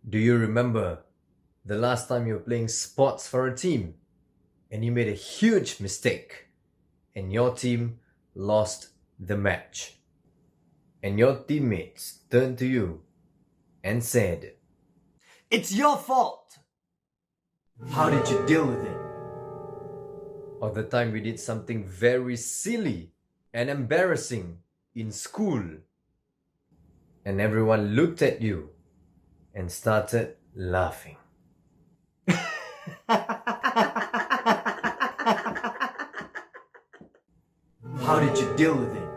Do you remember the last time you were playing sports for a team and you made a huge mistake and your team lost the match? And your teammates turned to you and said, "It's your fault! How did you deal with it?" Or the time we did something very silly and embarrassing in school and everyone looked at you and started laughing. How did you deal with it?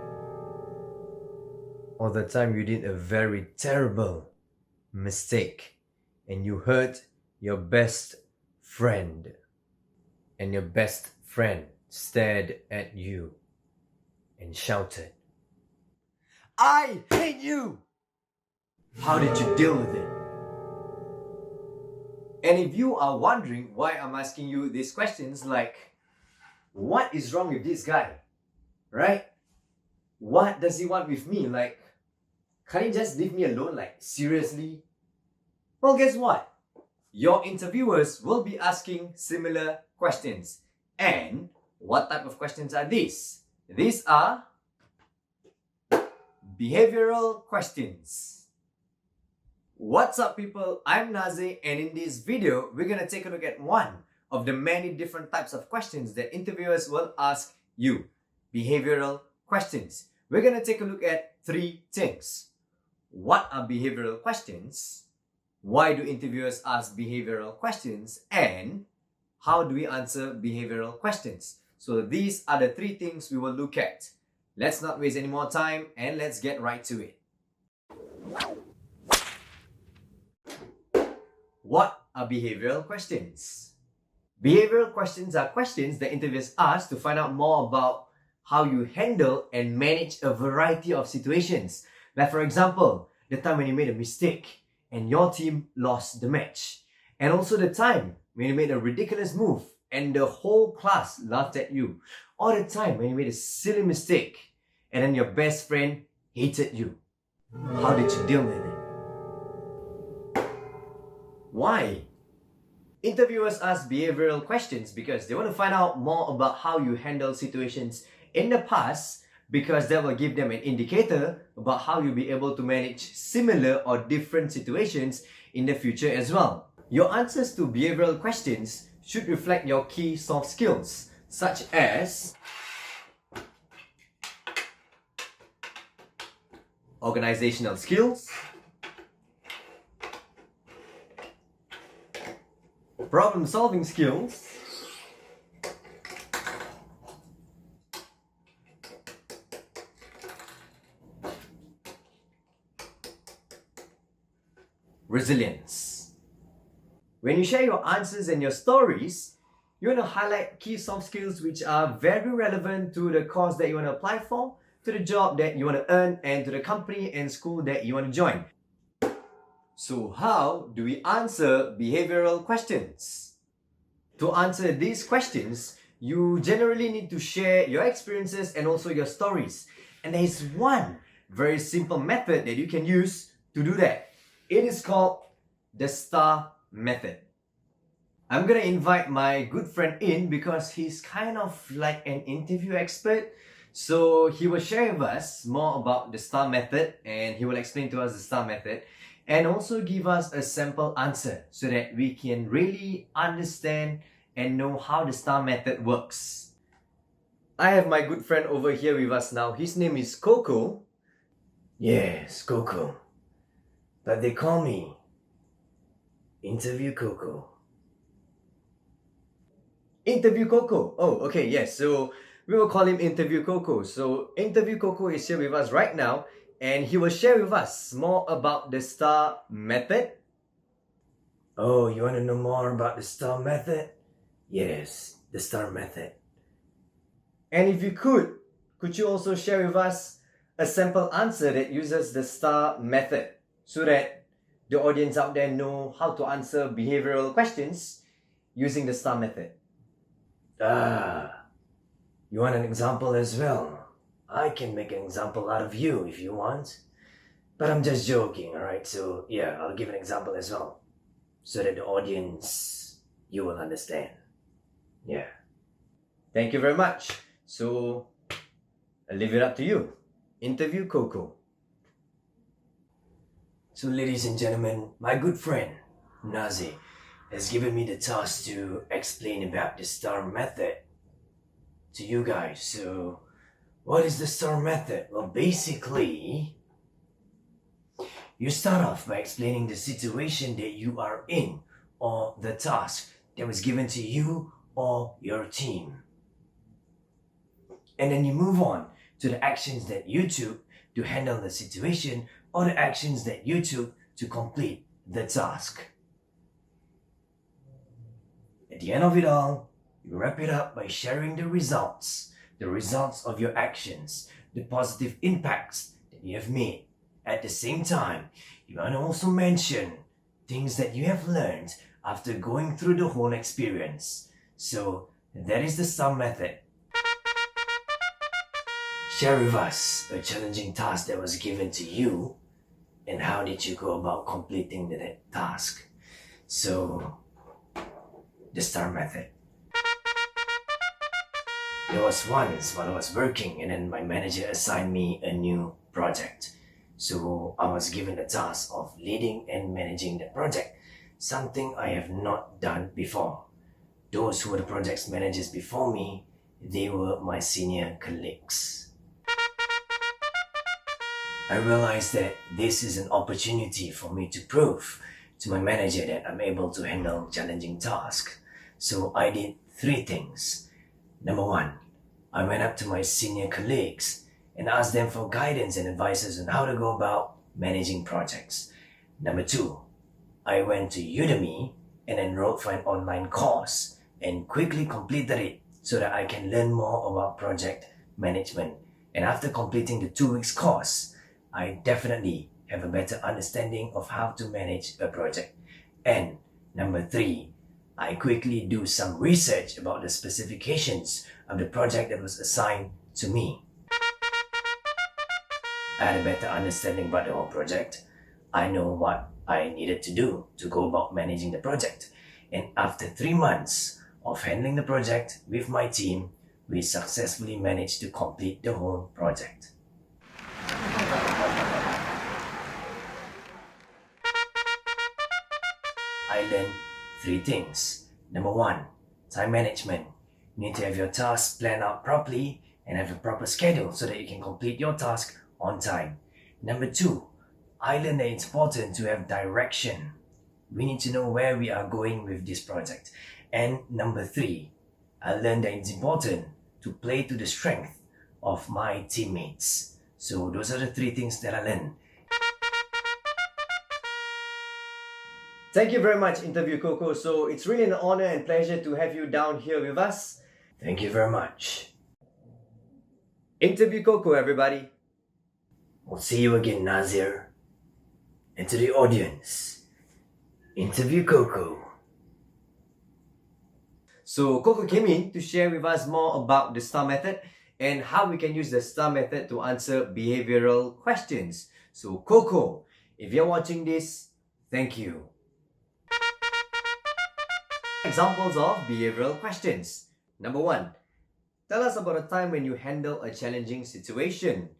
Or the time you did a very terrible mistake and you hurt your best friend and your best friend stared at you and shouted, "I hate you!" How did you deal with it? And if you are wondering why I'm asking you these questions, like, what is wrong with this guy? Right? What does he want with me? Like, can't he just leave me alone? Like, seriously? Well, guess what? Your interviewers will be asking similar questions. And what type of questions are these? These are behavioral questions. What's up, people? I'm Naze, and in this video, we're gonna take a look at one of the many different types of questions that interviewers will ask you. Behavioral questions. We're gonna take a look at three things. What are behavioral questions? Why do interviewers ask behavioral questions? And how do we answer behavioral questions? So these are the three things we will look at. Let's not waste any more time and let's get right to it. What are behavioral questions? Behavioral questions are questions that interviewers ask to find out more about how you handle and manage a variety of situations. Like, for example, the time when you made a mistake and your team lost the match. And also the time when you made a ridiculous move and the whole class laughed at you. Or the time when you made a silly mistake and then your best friend hated you. How did you deal with it? Why? Interviewers ask behavioral questions because they want to find out more about how you handle situations in the past, because that will give them an indicator about how you'll be able to manage similar or different situations in the future as well. Your answers to behavioral questions should reflect your key soft skills, such as organizational skills, problem-solving skills, resilience. When you share your answers and your stories, you want to highlight key soft skills which are very relevant to the course that you want to apply for, to the job that you want to earn, and to the company and school that you want to join. So how do we answer behavioral questions? To answer these questions, you generally need to share your experiences and also your stories. And there is one very simple method that you can use to do that. It is called the STAR method. I'm gonna invite my good friend in because he's kind of like an interview expert. So he will share with us more about the STAR method and he will explain to us the STAR method and also give us a sample answer so that we can really understand and know how the STAR method works. I have my good friend over here with us now. His name is Coco. Yes, Coco. But they call me Interview Coco. Interview Coco. Oh, okay, yes. So we will call him Interview Coco. So Interview Coco is here with us right now and he will share with us more about the STAR method. Oh, you want to know more about the STAR method? Yes, the STAR method. And if you could you also share with us a sample answer that uses the STAR method so that the audience out there know how to answer behavioral questions using the STAR method? You want an example as well? I can make an example out of you if you want. But I'm just joking, alright? So yeah, I'll give an example as well, so that the audience, you will understand. Yeah. Thank you very much. So I'll leave it up to you. Interview Coco. So ladies and gentlemen, my good friend Nazi has given me the task to explain about the STAR method to you guys. So what is the STAR method? Well, basically, you start off by explaining the situation that you are in, or the task that was given to you or your team. And then you move on to the actions that you took to handle the situation, or the actions that you took to complete the task. At the end of it all, you wrap it up by sharing the results of your actions, the positive impacts that you have made. At the same time, you want to also mention things that you have learned after going through the whole experience. So that is the STAR method. Share with us a challenging task that was given to you, and how did you go about completing that task. So, the STAR method. There was once while I was working, and then my manager assigned me a new project. So I was given the task of leading and managing the project, something I have not done before. Those who were the project's managers before me, they were my senior colleagues. I realized that this is an opportunity for me to prove to my manager that I'm able to handle challenging tasks. So I did 3 things. Number 1, I went up to my senior colleagues and asked them for guidance and advices on how to go about managing projects. Number 2, I went to Udemy and enrolled for an online course and quickly completed it so that I can learn more about project management. And after completing the 2 weeks course, I definitely have a better understanding of how to manage a project. And number 3, I quickly do some research about the specifications of the project that was assigned to me. I had a better understanding about the whole project. I know what I needed to do to go about managing the project. And after 3 months of handling the project with my team, we successfully managed to complete the whole project. I learned 3 things. Number 1, time management. You need to have your tasks planned out properly and have a proper schedule so that you can complete your task on time. Number 2, I learned that it's important to have direction. We need to know where we are going with this project. And number 3, I learned that it's important to play to the strength of my teammates. So those are the 3 things that I learned. Thank you very much, Interview Coco. So it's really an honor and pleasure to have you down here with us. Thank you very much. Interview Coco, everybody. We'll see you again, Nazir. And to the audience, Interview Coco. So Coco came in to share with us more about the STAR method and how we can use the STAR method to answer behavioral questions. So Coco, if you're watching this, thank you. Examples of behavioral questions. Number 1, tell us about a time when you handled a challenging situation.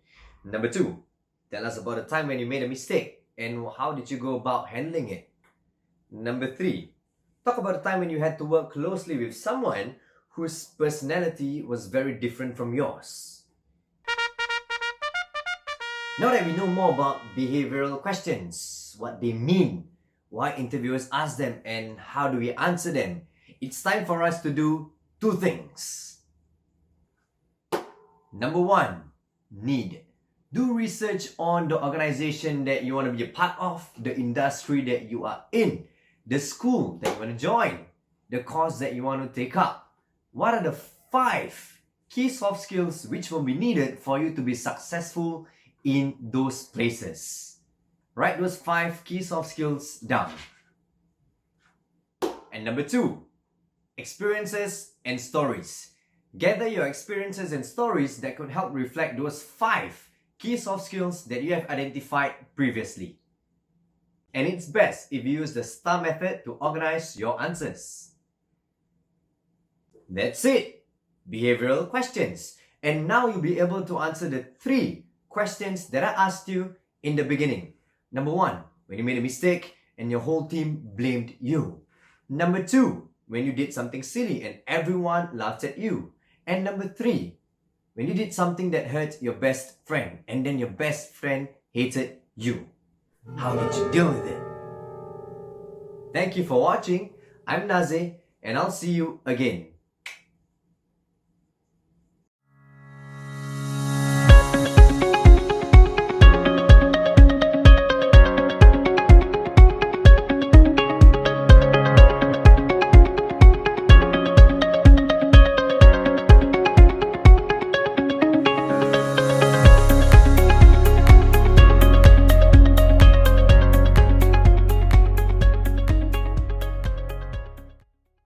Number 2, tell us about a time when you made a mistake and how did you go about handling it. Number 3, talk about a time when you had to work closely with someone whose personality was very different from yours. Now that we know more about behavioral questions, what they mean, why interviewers ask them, and how do we answer them, it's time for us to do 2 things. Number 1, need. Do research on the organization that you want to be a part of, the industry that you are in, the school that you want to join, the course that you want to take up. What are the 5 key soft skills which will be needed for you to be successful in those places? Write those 5 key soft skills down. And number 2, experiences and stories. Gather your experiences and stories that could help reflect those 5 key soft skills that you have identified previously. And it's best if you use the STAR method to organize your answers. That's it! Behavioral questions. And now you'll be able to answer the 3 questions that I asked you in the beginning. Number 1, when you made a mistake and your whole team blamed you. Number 2, when you did something silly and everyone laughed at you. And number 3, when you did something that hurt your best friend and then your best friend hated you. How did you deal with it? Thank you for watching. I'm Naze and I'll see you again.